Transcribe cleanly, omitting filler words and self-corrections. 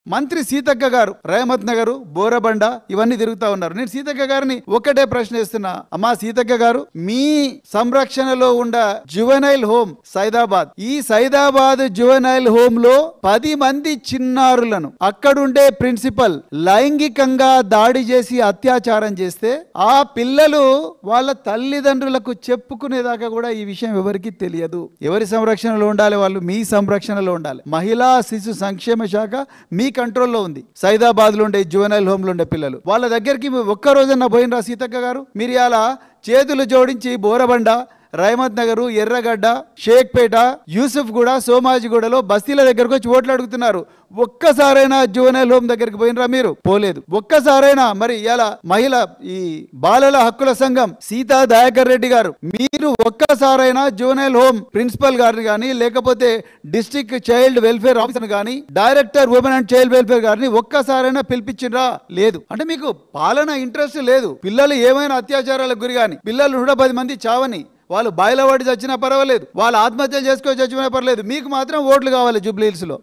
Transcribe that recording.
మంత్రి సీతక్క గారు రేమత్ నగర్ బోరబండ ఇవన్నీ తిరుగుతా ఉన్నారు. నేను సీతక్క గారిని ఒకటే ప్రశ్న ఇస్తున్నా. అమ్మా సీతక్క గారు, మీ సంరక్షణలో ఉండ జువెనైల్ హోమ్ సైదాబాద్, ఈ సైదాబాద్ జువెనైల్ హోమ్ లో 10 మంది చిన్నారులను అక్కడుండే ప్రిన్సిపల్ లైంగికంగా దాడి చేసి అత్యాచారం చేస్తే ఆ పిల్లలు వాళ్ళ తల్లిదండ్రులకు చెప్పుకునేదాకా కూడా ఈ విషయం ఎవరికి తెలియదు. ఎవరి సంరక్షణలో ఉండాలి? వాళ్ళు మీ సంరక్షణలో ఉండాలి. మహిళా శిశు సంక్షేమ శాఖ మీ కంట్రోల్లో ఉంది. సైదాబాద్ లో ఉండే జువెనైల్ హోమ్ లో ఉండే పిల్లలు వాళ్ళ దగ్గరికి ఒక్క రోజన్నా పోయినరా సీతక్క గారు? మీరు ఇలా చేతులు జోడించి బోరబండ, రైమత్ నగరు, ఎర్రగడ్డ, షేక్పేట, యూసుఫ్ గూడ, సోమాజిగూడలో బస్తీల దగ్గరకు వచ్చి ఓట్లు అడుగుతున్నారు. ఒక్కసారైనా జువెనైల్ హోమ్ దగ్గరికి పోయినరా? మీరు పోలేదు. ఒక్కసారైనా మరి ఇలా మహిళ ఈ బాలల హక్కుల సంఘం సీతా దయాకర్ రెడ్డి గారు, మీరు ఒక్కసారైనా జువెనైల్ హోమ్ ప్రిన్సిపల్ గారిని కానీ, లేకపోతే డిస్ట్రిక్ట్ చైల్డ్ వెల్ఫేర్ ఆఫీసర్ కానీ, director women and child welfare గారిని ఒక్కసారైనా పిలిపించిండ్రా? లేదు. అంటే మీకు పాలన ఇంట్రెస్ట్ లేదు. పిల్లలు ఏమైనా అత్యాచారాలకు గురి కానీ, పిల్లలు 110 మంది చావని, వాళ్ళు బాయిల పడి చచ్చినా పర్వాలేదు, వాళ్ళు ఆత్మహత్యలు చేసుకొని చచ్చినా పర్వాలేదు, మీకు మాత్రం ఓట్లు కావాలి జూబ్లీ హిల్స్ లో.